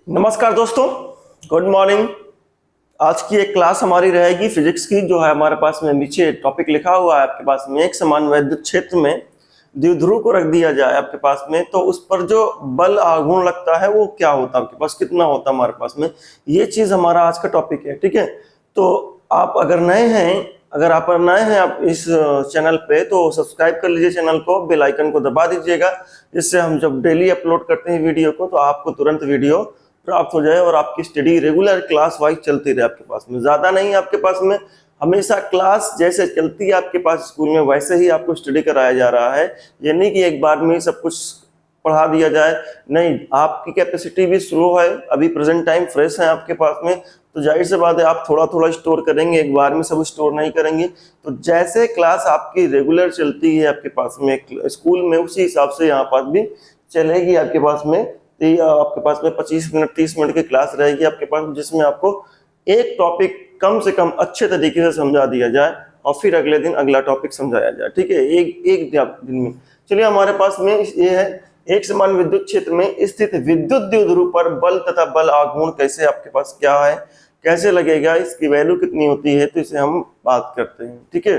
नमस्कार दोस्तों, good morning. आज की एक क्लास हमारी रहेगी फिजिक्स की। जो है हमारे पास में नीचे टॉपिक लिखा हुआ है आपके पास में, एक समान वैद्युत क्षेत्र में द्विध्रुव को रख दिया जाए आपके पास में, तो उस पर जो बल आघूर्ण लगता है वो क्या होता है, आपके पास कितना होता है हमारे पास में, ये चीज हमारा आज का टॉपिक है। ठीक है, तो आप अगर नए हैं आप इस चैनल पे, तो सब्सक्राइब कर लीजिए चैनल को, बेल आइकन को दबा दीजिएगा, जिससे हम जब डेली अपलोड करते हैं वीडियो को तो आपको तुरंत वीडियो प्राप्त हो जाए और आपकी स्टडी रेगुलर क्लास वाइज चलती रहे आपके पास में। ज्यादा नहीं आपके पास में, हमेशा क्लास जैसे चलती है आपके पास स्कूल में वैसे ही आपको स्टडी कराया जा रहा है। ये नहीं कि एक बार में ही सब कुछ पढ़ा दिया जाए, नहीं, आपकी कैपेसिटी भी स्लो है, अभी प्रेजेंट टाइम फ्रेश है आपके पास में, तो जाहिर सी बात है आप थोड़ा थोड़ा स्टोर करेंगे, एक बार में सब स्टोर नहीं करेंगे। तो जैसे क्लास आपकी रेगुलर चलती है आपके पास में स्कूल में, उसी हिसाब से यहाँ पास भी चलेगी आपके पास में। आपके पास में 25 मिनट 30 मिनट की क्लास रहेगी आपके पास, जिसमें आपको एक टॉपिक कम से कम अच्छे तरीके से समझा दिया जाए और फिर अगले दिन अगला टॉपिक समझाया जाए। ठीक है, एक दिन में। चलिए, हमारे पास में ये है, एक समान विद्युत क्षेत्र में स्थित विद्युत द्विध्रुव पर बल तथा बल आघूर्ण कैसे आपके पास क्या है, कैसे लगेगा, इसकी वैल्यू कितनी होती है, तो इसे हम बात करते हैं। ठीक है,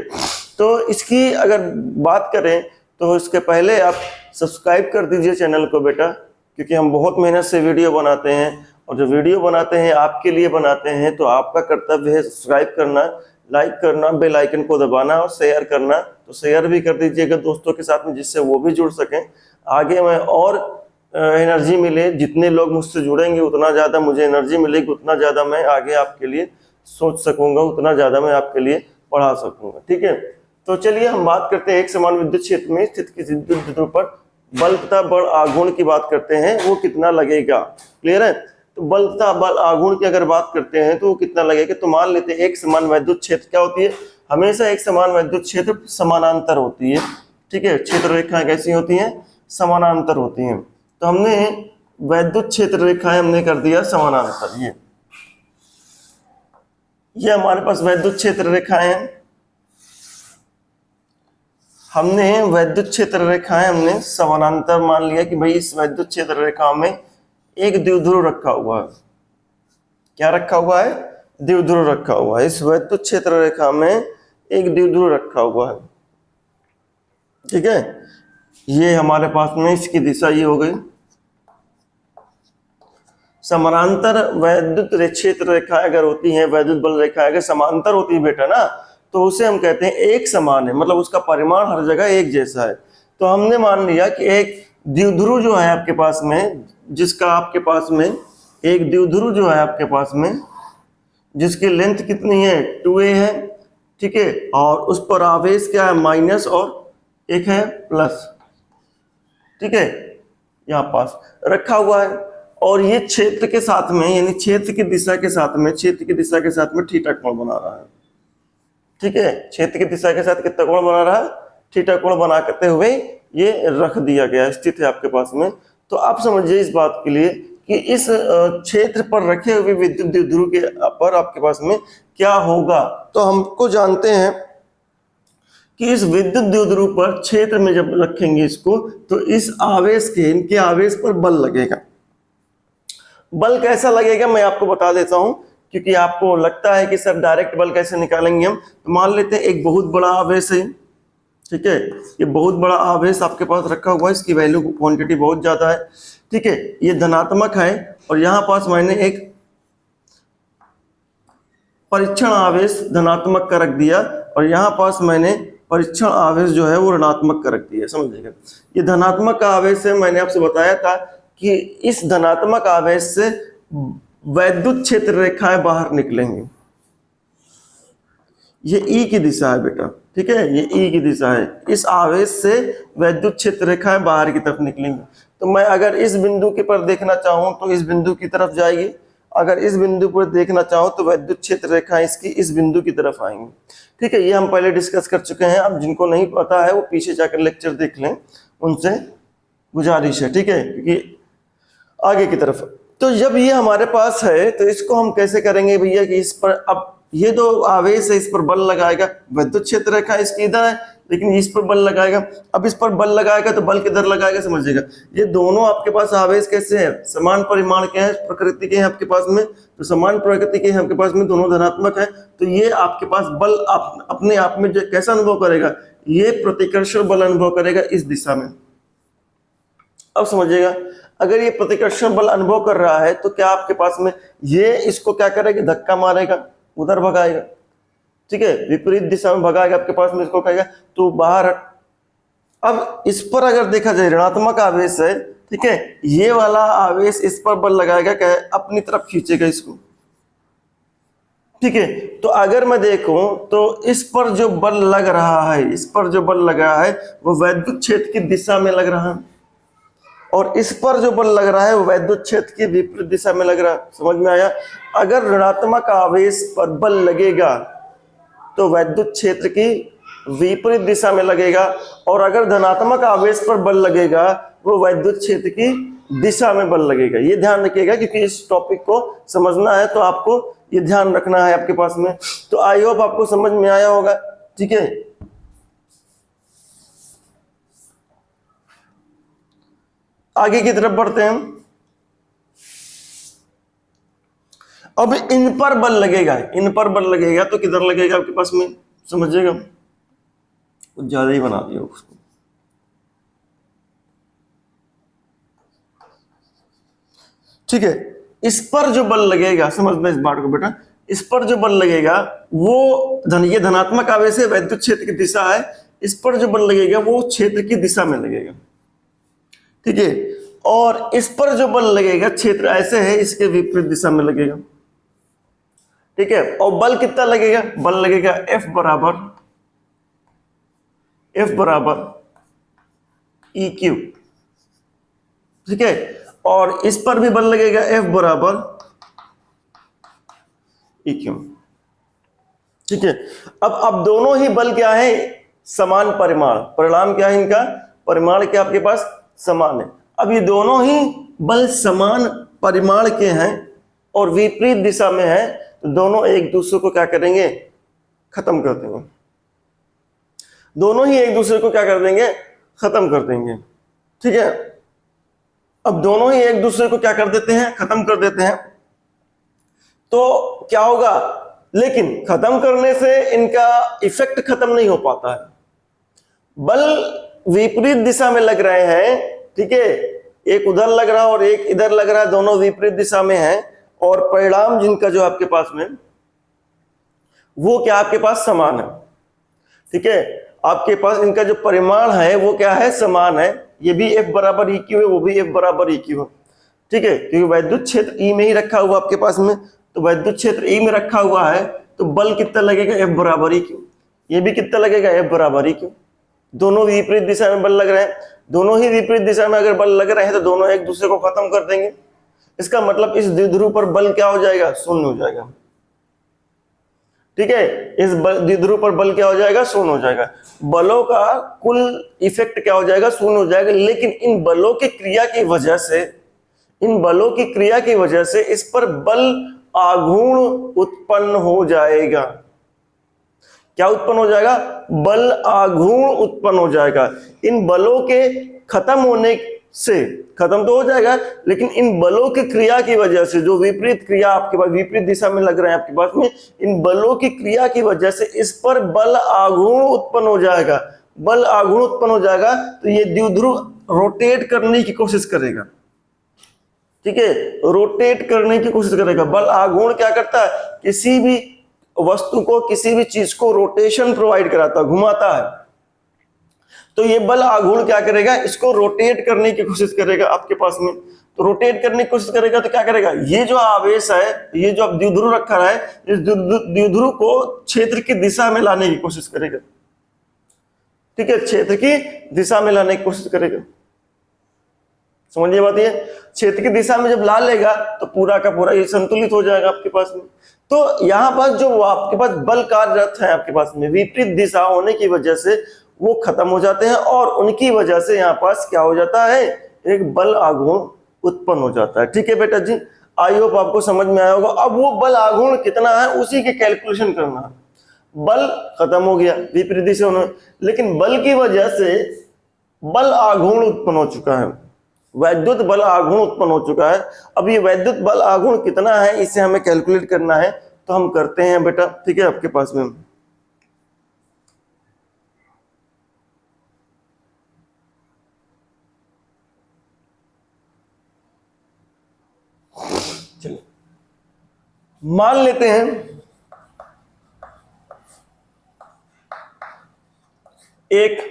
तो इसकी अगर बात करें तो इसके पहले आप सब्सक्राइब कर दीजिए चैनल को बेटा, क्योंकि हम बहुत मेहनत से वीडियो बनाते हैं और जो वीडियो बनाते हैं आपके लिए बनाते हैं, तो आपका कर्तव्य है सब्सक्राइब करना, लाइक करना, बेल आइकन को दबाना और शेयर करना। तो शेयर भी कर दीजिएगा दोस्तों के साथ में, जिससे वो भी जुड़ सकें, आगे मैं और एनर्जी मिले। जितने लोग मुझसे जुड़ेंगे उतना ज़्यादा मुझे एनर्जी मिलेगी, उतना ज़्यादा मैं आगे आपके लिए सोच सकूंगा, उतना ज़्यादा मैं आपके लिए पढ़ा सकूंगा। ठीक है, तो चलिए हम बात करते हैं एक समान विद्युत क्षेत्र में स्थित किसी विद्युत द्विध्रुव पर बल तथा बल आघूर्ण की बात करते हैं, वो कितना लगेगा। क्लियर है, तो बल तथा बल आघूर्ण की अगर बात करते हैं तो वो कितना लगेगा। तो मान लेते हैं एक समान वैद्युत क्षेत्र क्या होती है, हमेशा एक समान वैद्युत क्षेत्र समानांतर होती है। ठीक है, क्षेत्र रेखाएं कैसी होती हैं, समानांतर होती हैं। तो हमने वैद्युत क्षेत्र रेखाएं हमने कर दिया समानांतर। ये हमारे पास वैद्युत क्षेत्र रेखाएं हैं, हमने वैद्युत क्षेत्र रेखाएं हमने समानांतर मान लिया कि भाई इस वैद्युत क्षेत्र रेखा में एक द्विध्रुव रखा हुआ है। क्या रखा हुआ है, द्विध्रुव रखा हुआ है। इस वैद्युत क्षेत्र रेखा में एक द्विध्रुव रखा हुआ है। ठीक है, ये हमारे पास में इसकी दिशा ये हो गई। समानांतर वैद्युत क्षेत्र रेखा अगर होती है, वैद्युत बल रेखा अगर समांतर होती है बेटा ना, तो उसे हम कहते हैं एक समान है, मतलब उसका परिमाण हर जगह एक जैसा है। तो हमने मान लिया कि एक द्विध्रुव जो है आपके पास में, जिसका आपके पास में एक द्विध्रुव जो है आपके पास में, जिसकी लेंथ कितनी है 2a है। ठीक है, और उस पर आवेश क्या है, माइनस, और एक है प्लस। ठीक है, यहाँ पास रखा हुआ है, और ये क्षेत्र के साथ में, यानी क्षेत्र की दिशा के साथ में थीटा कोण बना रहा है। ठीक है, क्षेत्र की दिशा के साथ कितना कोण बना रहा है, थीटा कोण बना करते हुए ये रख दिया गया, स्थित है आपके पास में। तो आप समझिए इस बात के लिए कि इस क्षेत्र पर रखे हुए विद्युत द्विध्रुव के पर आपके पास में क्या होगा। तो हमको जानते हैं कि इस विद्युत द्विध्रुव पर क्षेत्र में जब रखेंगे इसको, तो इस आवेश के, इनके आवेश पर बल लगेगा। बल कैसा लगेगा मैं आपको बता देता हूं, क्योंकि आपको लगता है कि सर डायरेक्ट बल कैसे निकालेंगे हम। तो मान लेते हैं एक बहुत बड़ा आवेश है। ठीक है, ये बहुत बड़ा आवेश आपके पास रखा हुआ है, इसकी वैल्यू क्वांटिटी बहुत ज्यादा है। ठीक है, ये धनात्मक है, और यहाँ पास मैंने एक परीक्षण आवेश धनात्मक का रख दिया, और यहाँ पास मैंने परीक्षण आवेश जो है वो ऋणात्मक का रख दिया। समझिएगा, ये धनात्मक का आवेश है, मैंने आपसे बताया था कि इस धनात्मक आवेश से वैद्युत क्षेत्र रेखाएं बाहर निकलेंगी। ये ई की दिशा है बेटा। ठीक है, ये ई की दिशा है, इस आवेश से वैद्युत क्षेत्र रेखाएं बाहर की तरफ निकलेंगी। तो मैं अगर इस बिंदु के पर देखना चाहूं तो इस बिंदु की तरफ जाएगी, अगर इस बिंदु पर देखना चाहूं तो वैद्युत क्षेत्र रेखाएं इसकी इस बिंदु की तरफ आएंगी। ठीक है, ये हम पहले डिस्कस कर चुके हैं, अब जिनको नहीं पता है वो पीछे जाकर लेक्चर देख लें, उनसे गुजारिश है। ठीक है, क्योंकि आगे की तरफ। तो जब ये हमारे पास है तो इसको हम कैसे करेंगे भैया कि इस पर अब ये दो आवेश है, इस पर बल लगाएगा, विद्युत क्षेत्र रेखा इसकी इधर है, लेकिन इस पर बल लगाएगा। अब इस पर बल लगाएगा तो बल किधर लगाएगा, समझिएगा। ये दोनों आपके पास आवेश कैसे हैं, समान परिमाण के हैं, प्रकृति के हैं आपके पास में, तो समान प्रकृति के हैं आपके पास में, दोनों धनात्मक है, तो ये आपके पास बल अपने आप में जो कैसा अनुभव करेगा, ये प्रतिकर्षण बल अनुभव करेगा इस दिशा में। अब समझिएगा, अगर ये प्रतिकर्षण बल अनुभव कर रहा है तो क्या आपके पास में ये इसको क्या करेगा, धक्का मारेगा, उधर भगाएगा, ठीक है, विपरीत दिशा में भगाएगा आपके पास में, इसको कहेगा तू बाहर हट। अब इस पर अगर देखा जाए ऋणात्मक आवेश है, ठीक है, ये वाला आवेश इस पर बल लगाएगा, क्या है, अपनी तरफ खींचेगा इसको, ठीक है। तो अगर मैं देखूं तो इस पर जो बल लग रहा है, इस पर जो बल लग रहा है वो वैद्युत क्षेत्र की दिशा में लग रहा है, और इस पर जो बल लग रहा है वो वैद्युत क्षेत्र की विपरीत दिशा में लग रहा है। समझ में आया? अगर ऋणात्मक आवेश पर बल लगेगा तो वैद्युत क्षेत्र की विपरीत दिशा में लगेगा, और अगर धनात्मक आवेश पर बल लगेगा वो वैद्युत क्षेत्र की दिशा में बल लगेगा। ये ध्यान रखिएगा, क्योंकि इस टॉपिक को समझना है तो आपको ये ध्यान रखना है आपके पास में। तो आई होप आपको समझ में आया होगा, ठीक है। आगे की तरफ बढ़ते हैं हम। अब इन पर बल लगेगा, इन पर बल लगेगा तो किधर लगेगा आपके पास में, समझिएगा, कुछ ज्यादा ही बना दिया उसको, ठीक है। इस पर जो बल लगेगा, समझना इस बात को बेटा, इस पर जो बल लगेगा वो ये धनात्मक आवेश है, वैद्युत क्षेत्र की दिशा है, इस पर जो बल लगेगा वो क्षेत्र की दिशा में लगेगा, ठीक है। और इस पर जो बल लगेगा, क्षेत्र ऐसे है, इसके विपरीत दिशा में लगेगा, ठीक है। और बल कितना लगेगा, बल लगेगा F बराबर EQ, ठीक है। और इस पर भी बल लगेगा F बराबर EQ, ठीक है। अब दोनों ही बल क्या है, समान परिमाण, परिणाम क्या है इनका, परिमाण क्या आपके पास समान है। अब ये दोनों ही बल समान परिमाण के हैं और विपरीत दिशा में है, तो दोनों एक दूसरे को क्या करेंगे, खत्म कर देंगे, दोनों ही एक दूसरे को क्या कर देंगे, खत्म कर देंगे, ठीक है। अब दोनों ही एक दूसरे को क्या कर देते हैं, खत्म कर देते हैं, तो क्या होगा, लेकिन खत्म करने से इनका इफेक्ट खत्म नहीं हो पाता है। बल विपरीत दिशा में लग रहे हैं, ठीक है, एक उधर लग रहा है और एक इधर लग रहा है, दोनों विपरीत दिशा में है, और परिणाम जिनका जो आपके पास में वो क्या आपके पास समान है, ठीक है। आपके पास इनका जो परिमाण है वो क्या है, समान है, ये भी F बराबर EQ है, वो भी F बराबर EQ है, ठीक है। क्योंकि वैद्युत क्षेत्र E में ही रखा हुआ आपके पास में, तो वैद्युत क्षेत्र E में रखा हुआ है, तो बल कितना लगेगा, F बराबर EQ, ये भी कितना लगेगा, F बराबर EQ। दोनों विपरीत दिशा में बल लग रहे हैं, दोनों ही विपरीत दिशा में अगर बल लग रहे हैं तो दोनों एक दूसरे को खत्म कर देंगे। इसका मतलब इस द्विध्रुव पर बल क्या हो जाएगा, शून्य हो जाएगा, ठीक है। इस द्विध्रुव पर बल क्या हो जाएगा, शून्य हो जाएगा, बलों का कुल इफेक्ट क्या हो जाएगा, शून्य हो जाएगा। लेकिन इन बलों की क्रिया की वजह से, इन बलों की क्रिया की वजह से इस पर बल आघूर्ण उत्पन्न हो जाएगा। क्या उत्पन्न हो जाएगा, बल आघूर्ण उत्पन्न हो जाएगा। इन बलों के खत्म होने से, खत्म तो हो जाएगा, लेकिन इन बलों की क्रिया की वजह से, जो विपरीत क्रिया आपके पास विपरीत दिशा में लग रहे हैं आपके पास में, इन बलों की क्रिया की वजह से इस पर बल आघूर्ण उत्पन्न हो जाएगा। बल आघूर्ण उत्पन्न हो जाएगा तो ये द्विध्रुव रोटेट करने की कोशिश करेगा, ठीक है, रोटेट करने की कोशिश करेगा। बल आघूर्ण क्या करता है, किसी भी वस्तु को, किसी भी चीज को रोटेशन प्रोवाइड कराता है, घुमाता है। तो ये बल आघूर्ण क्या करेगा, इसको रोटेट करने की कोशिश करेगा आपके पास में। तो रोटेट करने की कोशिश करेगा तो क्या करेगा, ये जो आवेश है, ये जो अब द्विध्रुव रखा है, इस द्विध्रुव को क्षेत्र की दिशा में लाने की कोशिश करेगा, ठीक है, क्षेत्र की दिशा में लाने की कोशिश करेगा। समझिए बात, ये क्षेत्र की दिशा में जब ला लेगा तो पूरा का पूरा ये संतुलित हो जाएगा आपके पास में। तो यहाँ पर जो आपके पास बल कार्यरत है आपके पास में, विपरीत दिशा होने की वजह से वो खत्म हो जाते हैं, और उनकी वजह से यहाँ पास क्या हो जाता है, एक बल आघूर्ण उत्पन्न हो जाता है, ठीक है बेटा जी। आई होप आपको समझ में आया होगा। अब वो बल आघूर्ण कितना है उसी के कैलकुलेशन करना है। बल खत्म हो गया, विपरीत दिशा होने, लेकिन बल की वजह से बल आघूर्ण उत्पन्न हो चुका है, वैद्युत बल आघूर्ण उत्पन्न हो चुका है। अब ये वैद्युत बल आघूर्ण कितना है इसे हमें कैलकुलेट करना है, तो हम करते हैं बेटा, ठीक है। आपके पास में चलिए मान लेते हैं एक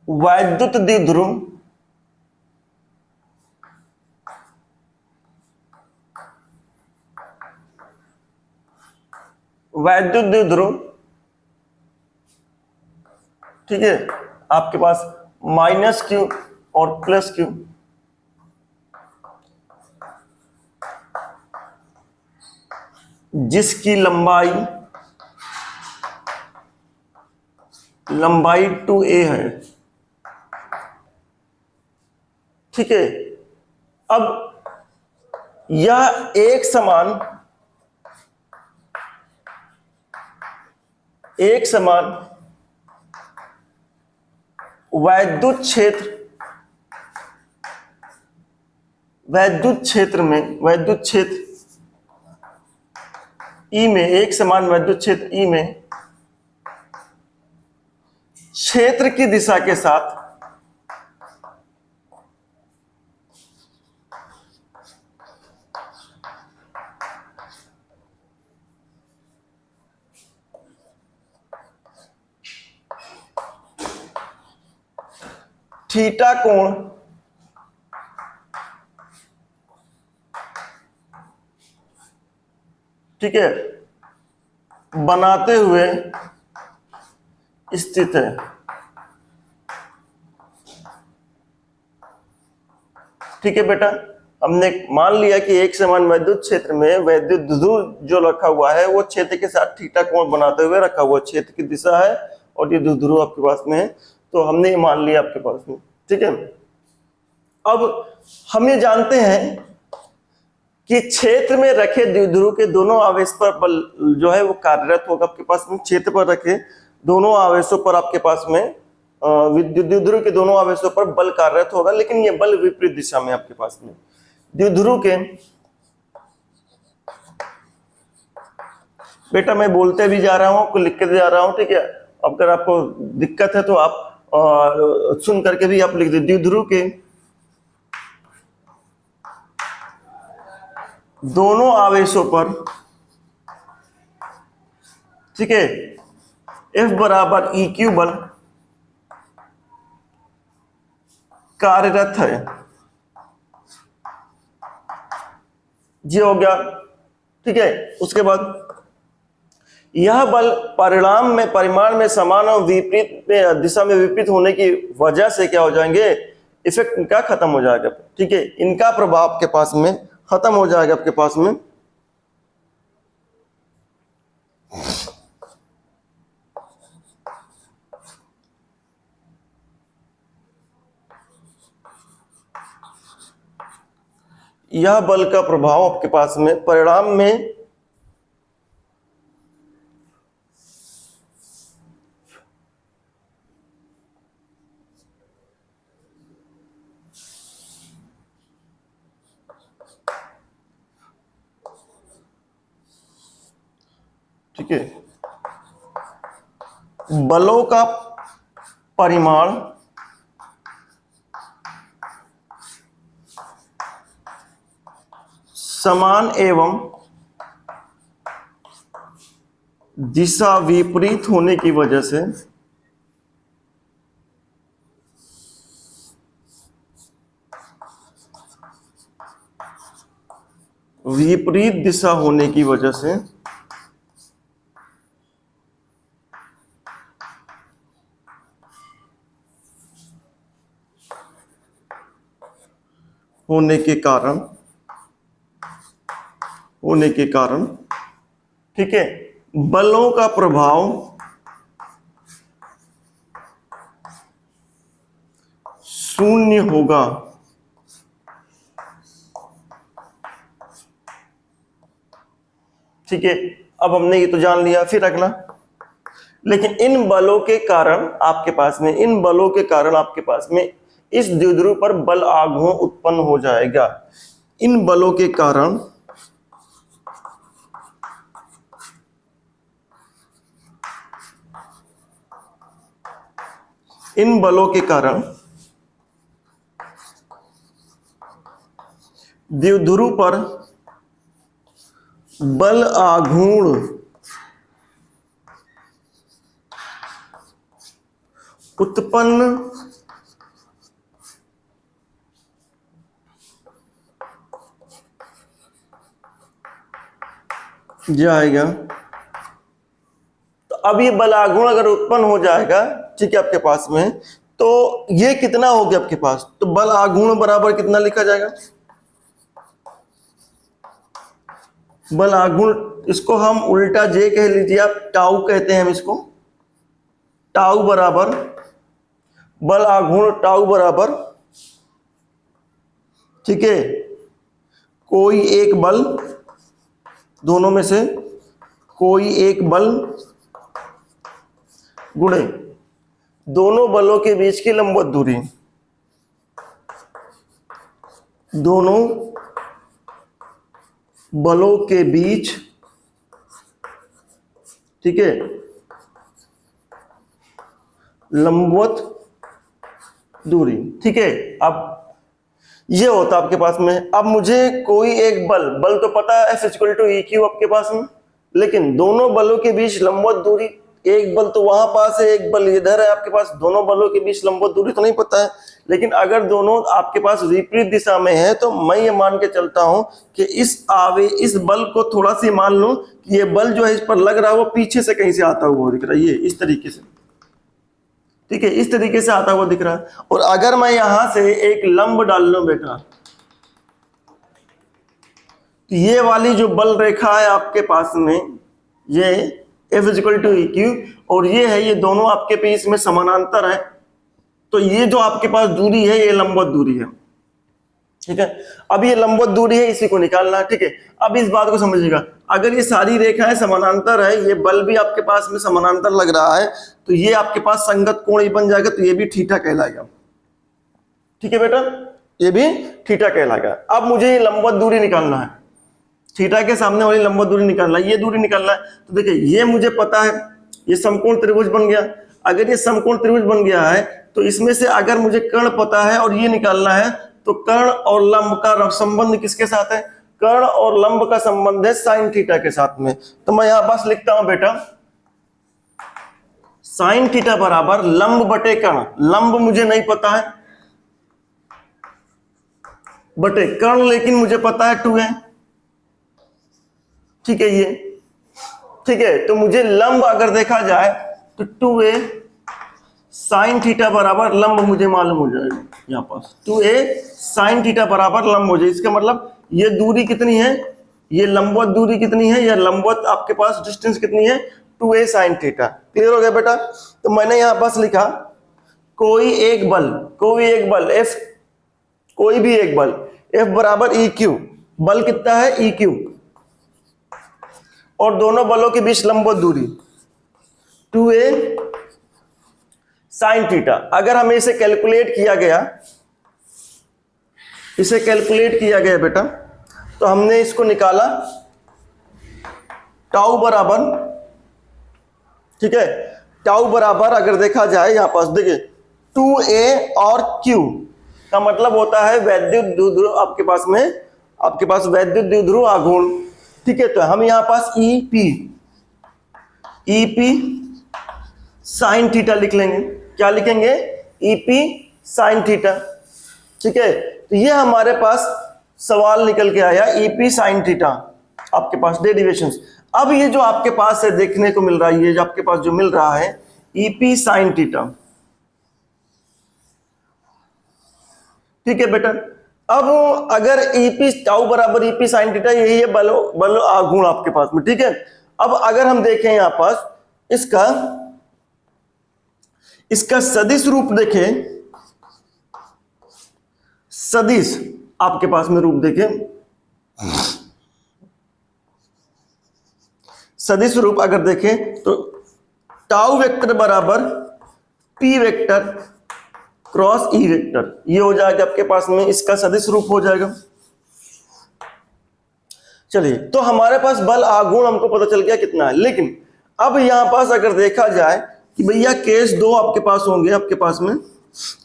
वैद्युत द्विध्रुव वैद्युत द्विध्रुव, ठीक है, आपके पास -q और +q, जिसकी लंबाई 2a है, ठीक है। अब यह एक समान वैद्युत क्षेत्र ई में, एक समान वैद्युत क्षेत्र ई में क्षेत्र की दिशा के साथ थीटा कोण ठीक है बनाते हुए स्थित है, ठीक है बेटा। हमने मान लिया कि एक समान वैद्युत क्षेत्र में वैद्युत द्विध्रुव जो रखा हुआ है वो क्षेत्र के साथ थीटा कोण बनाते हुए रखा हुआ क्षेत्र की दिशा है, और ये द्विध्रुव आपके पास में है, तो हमने ये मान लिया आपके पास में, ठीक है। अब हम ये जानते हैं कि क्षेत्र में रखे द्विध्रुव के दोनों आवेश पर बल जो है वो कार्यरत होगा आपके पास में। क्षेत्र पर रखे दोनों आवेशों पर आपके पास में द्विध्रुव के दोनों आवेशों पर बल कार्यरत होगा, लेकिन ये बल विपरीत दिशा में आपके पास में। द्विध्रुव के बेटा मैं बोलते भी जा रहा हूं, आपको लिख के जा रहा हूं, ठीक है। अगर आपको दिक्कत है तो आप सुन करके भी आप लिख दे। द्विध्रुव के दोनों आवेशों पर, ठीक है, F बराबर EQ बल कार्यरत है, जी हो गया, ठीक है। उसके बाद यह बल परिमाण में समान और विपरीत दिशा में विपरीत होने की वजह से क्या हो जाएंगे, इफेक्ट इनका खत्म हो जाएगा, ठीक है। इनका प्रभाव आपके पास में खत्म हो जाएगा आपके पास में। यह बल का प्रभाव आपके पास में परिणाम में ठीक है बलों का परिमाण समान एवं दिशा विपरीत होने की वजह से विपरीत दिशा होने की वजह से होने के कारण ठीक है बलों का प्रभाव शून्य होगा, ठीक है, अब हमने ये तो जान लिया। फिर अगला, लेकिन इन बलों के कारण आपके पास में, इन बलों के कारण आपके पास में इस द्विध्रुव पर बल आघूर्ण उत्पन्न हो जाएगा। इन बलों के कारण, इन बलों के कारण द्विध्रुव पर बल आघूर्ण उत्पन्न जाएगा। तो अब ये बल आघूर्ण अगर उत्पन्न हो जाएगा, ठीक है, आपके पास में, तो ये कितना हो गया आपके पास, तो बल आघूर्ण बराबर कितना लिखा जाएगा, बल आघूर्ण, इसको हम उल्टा जे कह लीजिए, आप टाउ कहते हैं हम इसको, टाउ बराबर बल आघूर्ण, टाउ बराबर, ठीक है, कोई एक बल, दोनों में से कोई एक बल गुणे दोनों बलों के बीच की लंबवत दूरी, दोनों बलों के बीच, ठीक है, लंबवत दूरी, ठीक है। अब ये होता आपके पास में, अब मुझे कोई एक बल, बल तो पता है F = EQ आपके पास में, लेकिन दोनों बलों के बीच लंबवत दूरी, एक बल तो वहां पास है, एक बल इधर है आपके पास, दोनों बलों के बीच लंबवत दूरी तो नहीं पता है, लेकिन अगर दोनों आपके पास विपरीत दिशा में है तो मैं ये मान के चलता हूं कि इस बल को थोड़ा सी मान लो कि ये बल जो है इस पर लग रहा है वो पीछे से कहीं से आता हुआ दिख रहा है, ये इस तरीके से, ठीक है, इस तरीके से आता हुआ दिख रहा है। और अगर मैं यहां से एक लंब डाल लूं बेटा, तो ये वाली जो बल रेखा है आपके पास में, ये F = EQ, और ये है, ये दोनों आपके बीच में समानांतर है, तो ये जो आपके पास दूरी है ये लंबवत दूरी है, ठीक है। अब ये लंबवत दूरी है, इसी को निकालना है, ठीक है। अब इस बात को समझिएगा, अगर ये सारी रेखाएं समानांतर है, ये बल भी आपके पास में समानांतर लग रहा है, तो ये आपके पास संगत कोण ही बन जाएगा, तो ये भी थीटा कहलाएगा, ठीक है बेटा, ये भी थीटा कहलाएगा। अब मुझे ये लंबवत दूरी निकालना है, थीटा के सामने वाली लंबवत दूरी निकालना है, ये दूरी निकालना है। तो देखिए, ये मुझे पता है, ये समकोण त्रिभुज बन गया। अगर ये समकोण त्रिभुज बन गया है तो इसमें से अगर मुझे कर्ण पता है और ये निकालना है, तो कर्ण और लंब का संबंध किसके साथ है, कर्ण और लंब का संबंध है साइन थीटा के साथ में। तो मैं यहां बस लिखता हूं बेटा, साइन थीटा बराबर लंब बटे कर्ण, लंब मुझे नहीं पता है, बटे कर्ण लेकिन मुझे पता है 2a, ठीक है, ये ठीक है। तो मुझे लंब अगर देखा जाए तो 2a साइन थीटा बराबर लंब मुझे मालूम हो जाएगा, यहाँ पास 2a साइन थीटा बराबर लंब हो जाए। इसका मतलब ये दूरी कितनी है, ये लंबवत दूरी कितनी है, या लंबवत आपके पास डिस्टेंस कितनी है, 2a साइन थीटा। क्लियर हो गया बेटा। तो मैंने यहाँ पास लिखा कोई एक बल, कोई एक बल F, कोई भी एक बल F बराबर EQ, बल कितना है EQ, और दोनों बलों के बीच लंबवत दूरी 2a साइन थीटा। अगर हमें इसे कैलकुलेट किया गया, इसे कैलकुलेट किया गया बेटा, तो हमने इसको निकाला टाउ बराबर, ठीक है, टाउ बराबर अगर देखा जाए यहां पास देखिए 2a और q का मतलब होता है वैद्युत द्विध्रुव, आपके पास में, आपके पास वैद्युत द्विध्रुव आघूर्ण, ठीक है। तो हम यहां पास EP साइन थीटा लिख लेंगे, क्या लिखेंगे, EP साइन थीटा, ठीक है। तो ये हमारे पास सवाल निकल के आया EP साइन थीटा, आपके पास डेरिवेशंस। अब ये जो आपके पास है देखने को मिल रहा है, ये जो आपके पास जो मिल रहा है EP साइन थीटा, ठीक है बेटा। अब अगर EP टाउ बराबर EP साइन थीटा, यही है बल आघूर्ण आपके पास में, ठीक है। अब अगर हम देखें यहां पास इसका सदिश रूप देखें, सदिश आपके पास में रूप देखें, सदिश रूप अगर देखें तो टाउ वेक्टर बराबर P vector cross E vector, ये हो जाएगा आपके पास में, इसका सदिश रूप हो जाएगा। चलिए, तो हमारे पास बल आघूर्ण हमको पता चल गया कितना है। लेकिन अब यहां पास अगर देखा जाए कि भैया केस 2 आपके पास होंगे, आपके पास में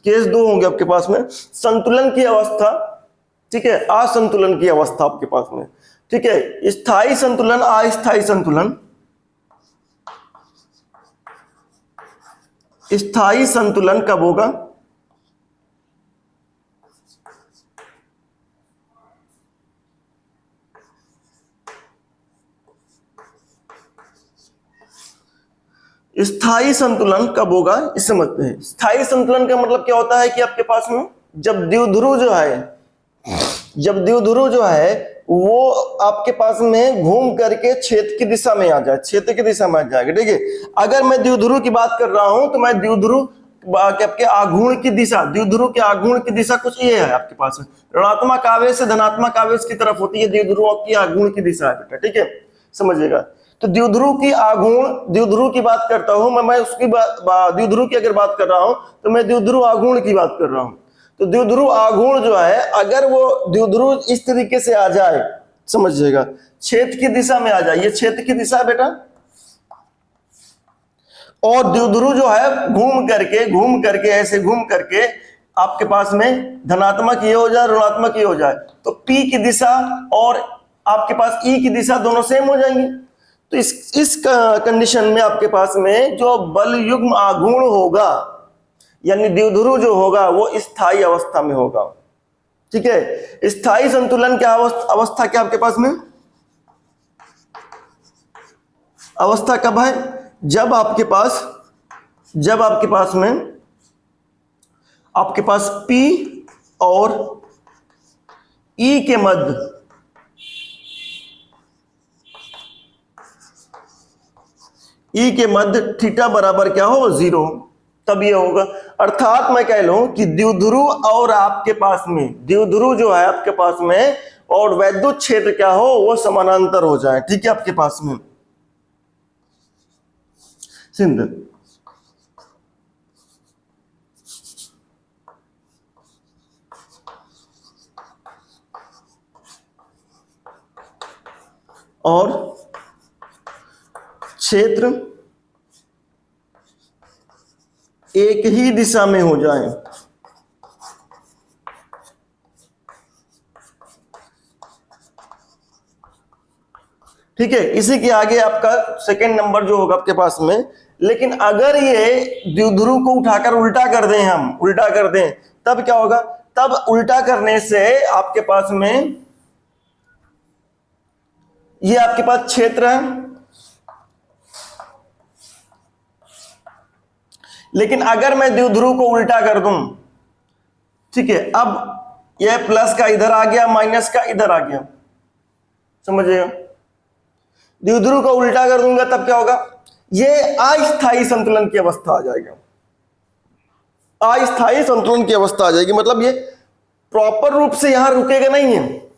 केस 2 होंगे आपके पास में, संतुलन की अवस्था, ठीक है, असंतुलन की अवस्था आपके पास में, ठीक है, स्थायी संतुलन, अस्थायी संतुलन। स्थायी संतुलन कब होगा? स्थायी संतुलन कब होगा इस समझते हैं। स्थायी संतुलन का मतलब क्या होता है कि आपके पास में जब द्विध्रुव जो है वो आपके पास में घूम करके क्षेत्र की दिशा में आ जाए, क्षेत्र की दिशा में आ जाएगा, ठीक है। अगर मैं द्विध्रुव की बात कर रहा हूं तो मैं द्विध्रुव आपके आघूर्ण की दिशा, द्विध्रुव के आघूर्ण की दिशा कुछ ये है आपके पास में, ऋणात्मक आवेश से धनात्मक आवेश की तरफ होती है द्विध्रुव की आघूर्ण की दिशा है बेटा, ठीक है, समझिएगा। तो द्विध्रुव की आघूर्ण, द्विध्रुव की बात करता हूं मैं उसकी द्विध्रुव की अगर बात कर रहा हूं तो मैं द्विध्रुव आघूर्ण की बात कर रहा हूं। तो द्विध्रुव आघूर्ण जो है, अगर वो द्विध्रुव इस तरीके से आ जाए, समझिएगा, क्षेत्र की दिशा में आ जाए, ये क्षेत्र की दिशा है बेटा, और द्विध्रुव जो है घूम करके ऐसे घूम करके आपके पास में धनात्मक ये हो जाए, ऋणात्मक ये हो जाए, तो P की दिशा और आपके पास E की दिशा दोनों सेम हो जाएंगे। तो इस कंडीशन में आपके पास में जो बल युग्म आघूर्ण होगा, यानी द्विध्रुव जो होगा, वो स्थायी अवस्था में होगा, ठीक है। स्थायी संतुलन क्या अवस्था क्या आपके पास में? अवस्था कब है? जब आपके पास में आपके पास P और E के मध्य थीटा बराबर क्या हो? 0, तब ये होगा। अर्थात मैं कह लूं कि द्विध्रुव और आपके पास में, द्विध्रुव जो है आपके पास में और वैद्युत क्षेत्र क्या हो, वो समानांतर हो जाए, ठीक है, आपके पास में। सिंध और क्षेत्र एक ही दिशा में हो जाए, ठीक है। इसी के आगे आपका सेकंड नंबर जो होगा आपके पास में, लेकिन अगर ये द्विध्रुव को उठाकर उल्टा कर दें, हम उल्टा कर दें, तब क्या होगा? तब उल्टा करने से आपके पास में ये आपके पास क्षेत्र है, लेकिन अगर मैं द्विध्रुव को उल्टा कर दूं, ठीक है, अब यह प्लस का इधर आ गया, माइनस का इधर आ गया, समझिएगा। द्विध्रुव को उल्टा कर दूंगा तब क्या होगा? ये अस्थायी संतुलन की अवस्था आ जाएगा, अस्थायी संतुलन की अवस्था आ जाएगी। मतलब ये प्रॉपर रूप से यहां रुकेगा नहीं है,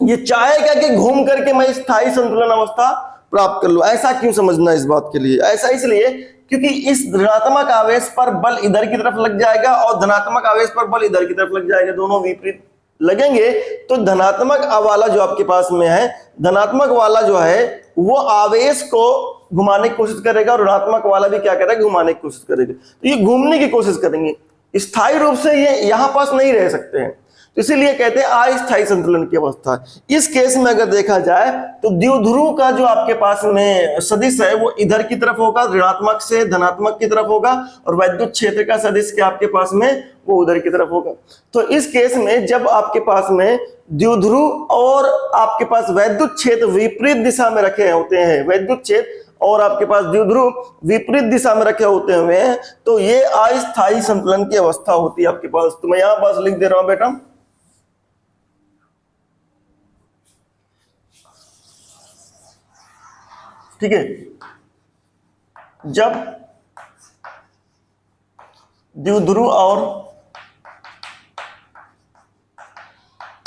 ये चाहेगा कि घूम करके मैं स्थायी संतुलन अवस्था प्राप्त कर लूं। ऐसा क्यों समझना इस बात के लिए? ऐसा इसलिए क्योंकि इस ऋणात्मक आवेश पर बल इधर की तरफ लग जाएगा और धनात्मक आवेश पर बल इधर की तरफ लग जाएगा, दोनों विपरीत लगेंगे। तो धनात्मक वाला जो आपके पास में है, धनात्मक वाला जो है वो आवेश को घुमाने की कोशिश करेगा और ऋणात्मक वाला भी क्या करेगा? घुमाने की कोशिश करेगा। तो ये घूमने की कोशिश करेंगे, स्थायी रूप से ये यहां पास नहीं रह सकते हैं, तो इसीलिए कहते हैं अस्थायी संतुलन की अवस्था। इस केस में अगर देखा जाए तो द्विध्रुव का जो आपके पास में सदिश है वो इधर की तरफ होगा, ऋणात्मक से धनात्मक की तरफ होगा, और वैद्युत क्षेत्र का सदिश क्या आपके पास में वो उधर की तरफ होगा। तो इस केस में जब आपके पास में द्विध्रुव और आपके पास वैद्युत क्षेत्र विपरीत दिशा में रखे होते हैं, वैद्युत क्षेत्र और आपके पास द्विध्रुव विपरीत दिशा में रखे होते हुए हैं, तो ये अस्थायी संतुलन की अवस्था होती है आपके पास। तो मैं यहां पास लिख दे रहा हूं बेटा, ठीक है, जब द्विध्रुव और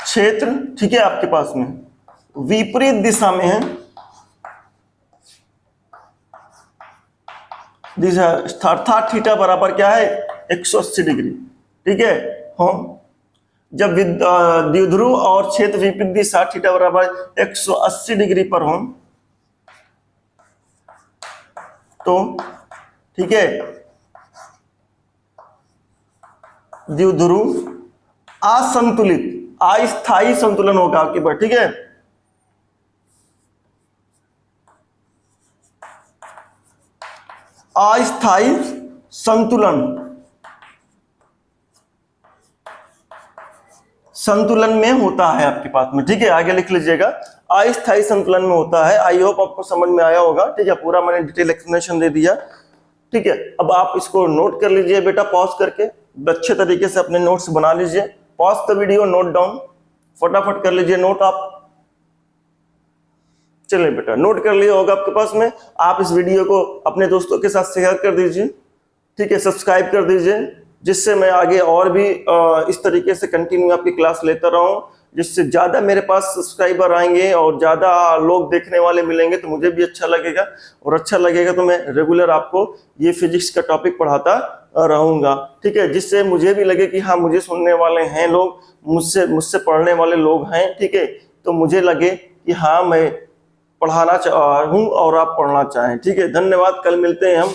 क्षेत्र, ठीक है, आपके पास में विपरीत दिशा में है, दिस अर्थात थीटा बराबर क्या है 180 डिग्री। ठीक है, हम जब द्विध्रुव और क्षेत्र विपरीत दिशा थीटा बराबर 180 डिग्री पर हो तो ठीक है द्विध्रुव असंतुलित अस्थायी संतुलन होगा आपके पास। ठीक है, अस्थायी संतुलन में होता है आपके पास में। ठीक है, आगे लिख लीजिएगा, अस्थायी संतुलन में होता है। आई होप आपको समझ में आया होगा। ठीक है, पूरा मैंने डिटेल एक्सप्लेनेशन दे दिया। ठीक है, अब आप इसको नोट कर लीजिए बेटा, पॉज करके अच्छे तरीके से अपने नोट्स बना लीजिए। Pause the video, note down, फटाफट कर लीजिए नोट आप। चलिए बेटा, नोट कर लिया होगा आपके पास में। आप इस वीडियो को अपने दोस्तों के साथ शेयर कर दीजिए। ठीक है, सब्सक्राइब कर दीजिए, जिससे मैं आगे और भी इस तरीके से कंटिन्यू आपकी क्लास लेता रहूं, जिससे ज़्यादा मेरे पास सब्सक्राइबर आएंगे और ज़्यादा लोग देखने वाले मिलेंगे तो मुझे भी अच्छा लगेगा, और अच्छा लगेगा तो मैं रेगुलर आपको ये फिजिक्स का टॉपिक पढ़ाता रहूँगा। ठीक है, जिससे मुझे भी लगे कि हाँ, मुझे सुनने वाले हैं लोग, मुझसे पढ़ने वाले लोग हैं। ठीक है, तो मुझे लगे कि हाँ, मैं पढ़ाना हूँ और आप पढ़ना चाहें। ठीक है, धन्यवाद, कल मिलते हैं हम।